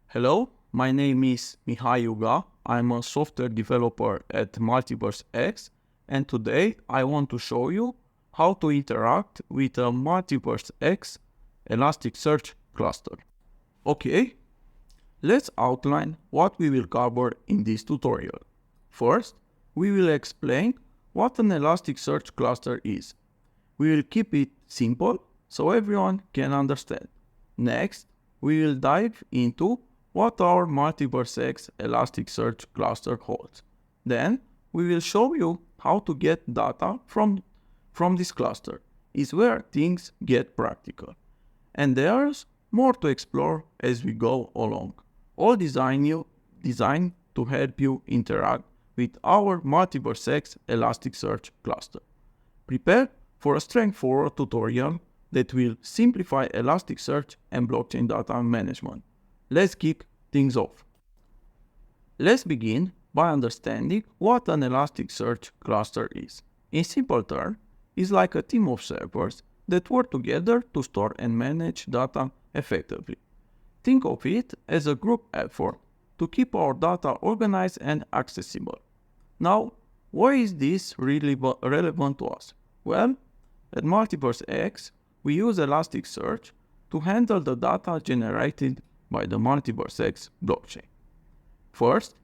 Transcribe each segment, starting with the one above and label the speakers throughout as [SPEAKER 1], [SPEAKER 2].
[SPEAKER 1] Hello, my name is Mihai Yuga. I'm a software developer at MultiversX, and today I want to show you how to interact with a MultiversX ElasticSearch cluster. Okay, let's outline what we will cover in this tutorial. First, we will explain what an Elasticsearch cluster is. We will keep it simple so everyone can understand. Next, we will dive into what our MultiversX Elasticsearch cluster holds. Then, we will show you how to get data from this cluster. Is where things get practical. And there's more to explore as we go along. All designed to help you interact with our MultiversX Elasticsearch cluster. Prepare for a straightforward tutorial that will simplify Elasticsearch and blockchain data management. Let's kick things off. Let's begin by understanding what an Elasticsearch cluster is. In simple terms, it's like a team of servers that work together to store and manage data effectively. Think of it as a group effort to keep our data organized and accessible. Now, why is this really relevant to us? Well, at MultiversX, we use Elasticsearch to handle the data generated by the MultiversX blockchain. First,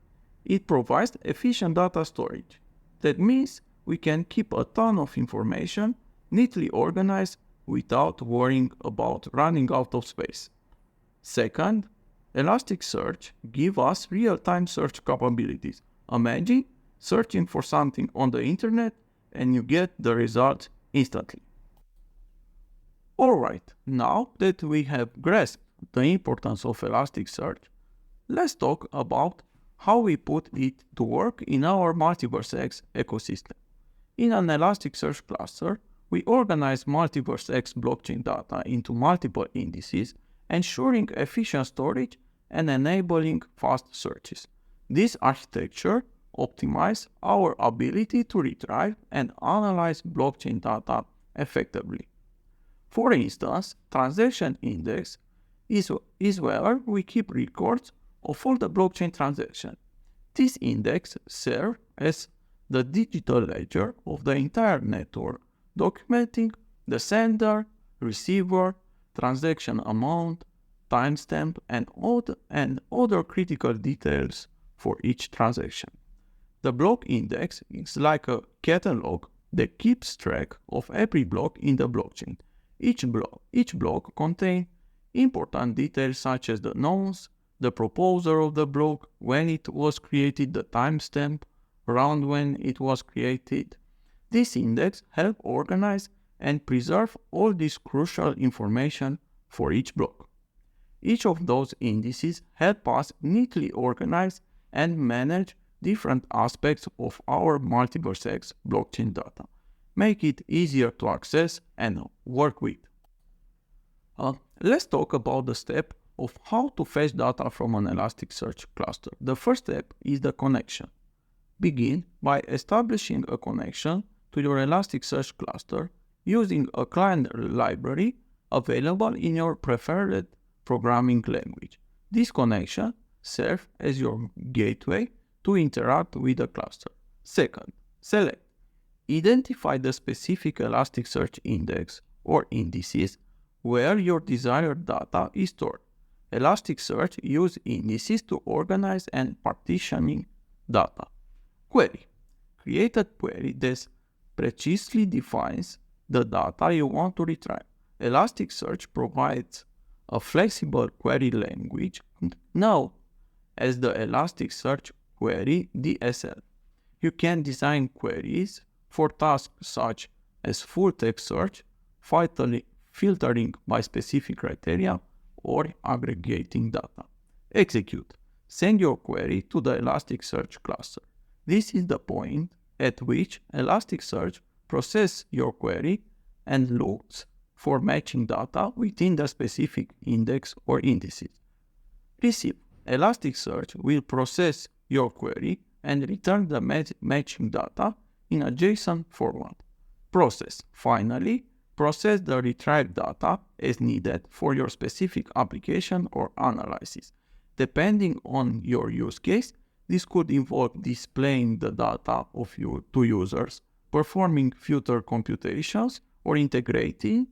[SPEAKER 1] it provides efficient data storage. That means we can keep a ton of information neatly organized without worrying about running out of space. Second, Elasticsearch gives us real-time search capabilities. Imagine searching for something on the internet and you get the result instantly. Alright, now that we have grasped the importance of Elasticsearch, let's talk about how we put it to work in our MultiversX ecosystem. In an Elasticsearch cluster, we organize MultiversX blockchain data into multiple indices, ensuring efficient storage and enabling fast searches. This architecture optimizes our ability to retrieve and analyze blockchain data effectively. For instance, transaction index is where we keep records of all the blockchain transactions. This index serves as the digital ledger of the entire network, documenting the sender, receiver, transaction amount, timestamp, and other critical details for each transaction. The block index is like a catalog that keeps track of every block in the blockchain. Each block contains important details such as the nonce, the proposer of the block, when it was created, the timestamp, around when it was created. This index helps organize and preserve all this crucial information for each block. Each of those indices help us neatly organize and manage different aspects of our MultiversX blockchain data, make it easier to access and work with. Let's talk about the step of how to fetch data from an Elasticsearch cluster. The first step is the connection. Begin by establishing a connection to your Elasticsearch cluster using a client library available in your preferred programming language. This connection serves as your gateway to interact with the cluster. Second, select. Identify the specific Elasticsearch index or indices where your desired data is stored. Elasticsearch uses indices to organize and partitioning data. Query. Create a query that precisely defines the data you want to retrieve. Elasticsearch provides a flexible query language known as the Elasticsearch Query DSL. You can design queries for tasks such as full-text search, filtering by specific criteria, or aggregating data. Execute. Send your query to the Elasticsearch cluster. This is the point at which Elasticsearch processes your query and looks for matching data within the specific index or indices. Receive. Elasticsearch will process your query and return the matching data in a JSON format. Process. Finally, process the retrieved data as needed for your specific application or analysis. Depending on your use case, this could involve displaying the data of you to users, performing future computations, or integrating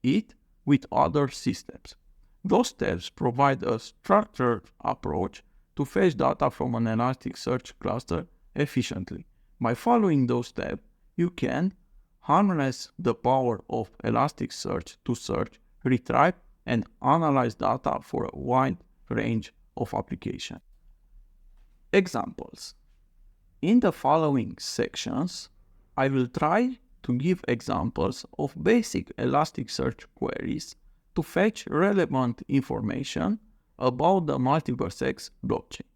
[SPEAKER 1] it with other systems. Those steps provide a structured approach to fetch data from an Elasticsearch cluster efficiently. By following those steps, you can harness the power of Elasticsearch to search, retrieve, and analyze data for a wide range of applications. Examples. In the following sections, I will try to give examples of basic Elasticsearch queries to fetch relevant information about the MultiversX blockchain.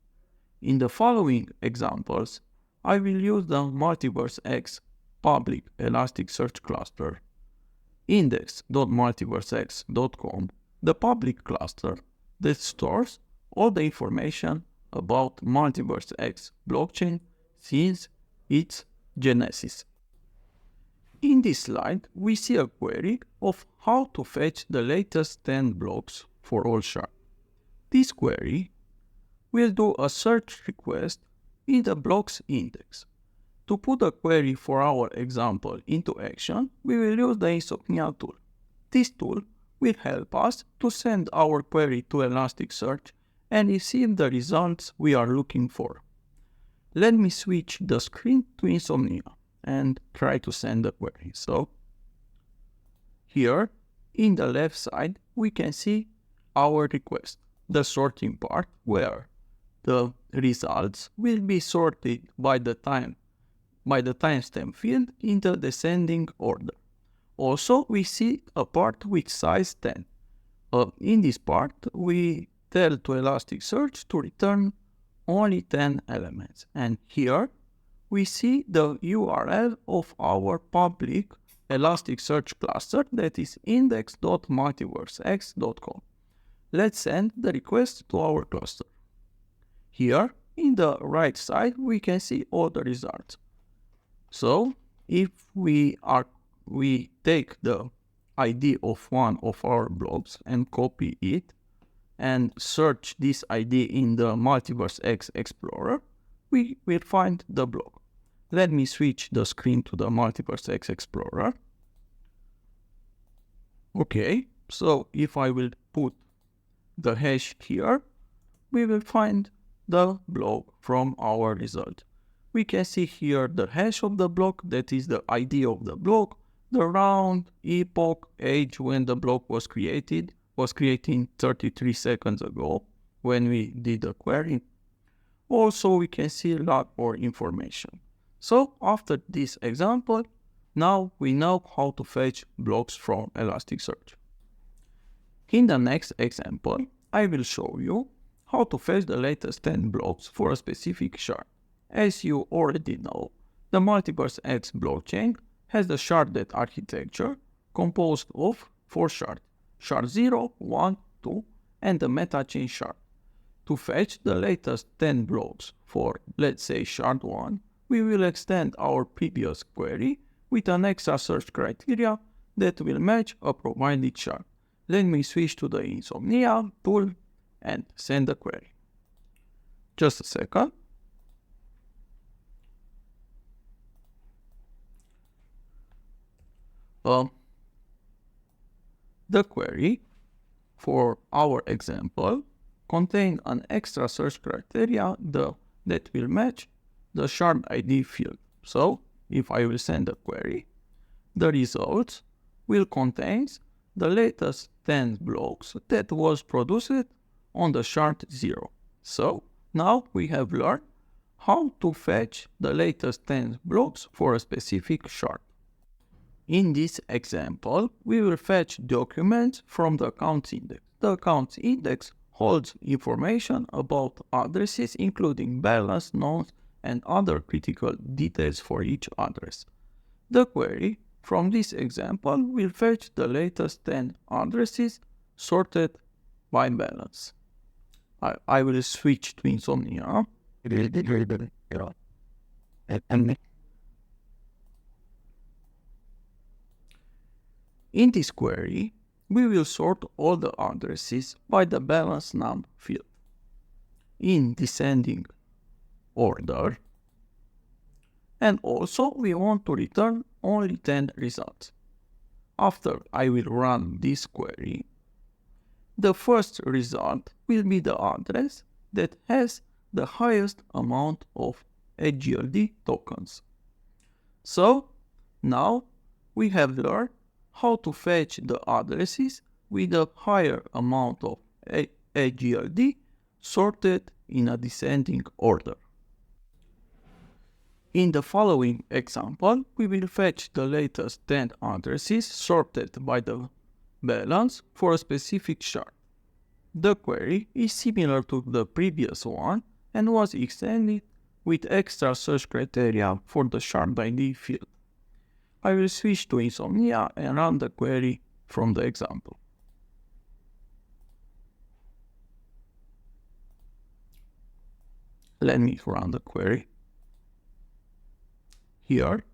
[SPEAKER 1] In the following examples, I will use the MultiversX public Elasticsearch cluster, index.multiversx.com, the public cluster that stores all the information about MultiversX blockchain since its genesis. In this slide, we see a query of how to fetch the latest 10 blocks for all shards. This query will do a search request in the blocks index. To put a query for our example into action, we will use the Insomnia tool. This tool will help us to send our query to Elasticsearch and receive the results we are looking for. Let me switch the screen to Insomnia and try to send the query. So here in the left side, we can see our request, the sorting part where the results will be sorted by the timestamp field in the descending order. Also, we see a part with size 10. In this part, we tell to Elasticsearch to return only 10 elements. And here, we see the URL of our public Elasticsearch cluster, that is index.multiversx.com. Let's send the request to our cluster. Here, in the right side, we can see all the results. So, if we take the ID of one of our blocks and copy it and search this ID in the MultiversX Explorer, we will find the block. Let me switch the screen to the MultiversX Explorer. Okay, so if I will put the hash here, we will find the block from our result. We can see here the hash of the block, that is the ID of the block, the round, epoch, age when the block was created 33 seconds ago when we did the query. Also, we can see a lot more information. So after this example, now we know how to fetch blocks from Elasticsearch. In the next example, I will show you how to fetch the latest 10 blocks for a specific shard. As you already know, the MultiversX blockchain has the sharded architecture composed of 4 shards, shard 0, 1, 2, and the metachain shard. To fetch the latest 10 blocks for, let's say, shard 1, we will extend our previous query with an extra search criteria that will match a provided shard. Let me switch to the Insomnia tool and send the query. Just a second. The query for our example contains an extra search criteria that will match the shard ID field. So if I will send a query, the results will contain the latest 10 blocks that was produced on the shard 0. So now we have learned how to fetch the latest 10 blocks for a specific shard. In this example, we will fetch documents from the accounts index. The accounts index holds information about addresses including balance, nodes, and other critical details for each address. The query from this example will fetch the latest 10 addresses sorted by balance. I will switch to Insomnia. In this query, we will sort all the addresses by the balance num field. in descending order. And also we want to return only 10 results. After I will run this query, the first result will be the address that has the highest amount of AGLD tokens. So now we have learned how to fetch the addresses with a higher amount of AGLD sorted in a descending order. In the following example, we will fetch the latest 10 addresses sorted by the balance for a specific shard. The query is similar to the previous one and was extended with extra search criteria for the shard ID field. I will switch to Insomnia and run the query from the example. Let me run the query. Here,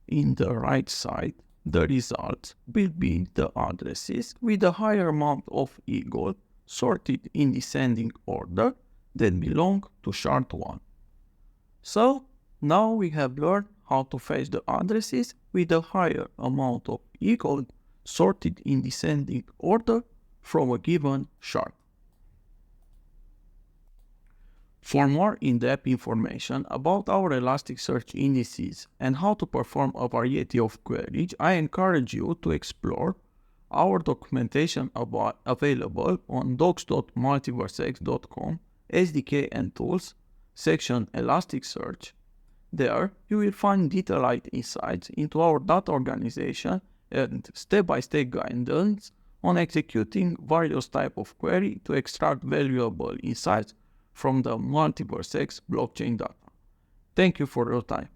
[SPEAKER 1] in the right side, the results will be the addresses with a higher amount of eagle sorted in descending order that belong to shard 1. So, now we have learned how to fetch the addresses with a higher amount of eagle sorted in descending order from a given shard. For more in-depth information about our Elasticsearch indices and how to perform a variety of queries, I encourage you to explore our documentation available on docs.multiversx.com SDK and Tools section Elasticsearch. There, you will find detailed insights into our data organization and step-by-step guidance on executing various types of query to extract valuable insights from the MultiversX blockchain data. Thank you for your time.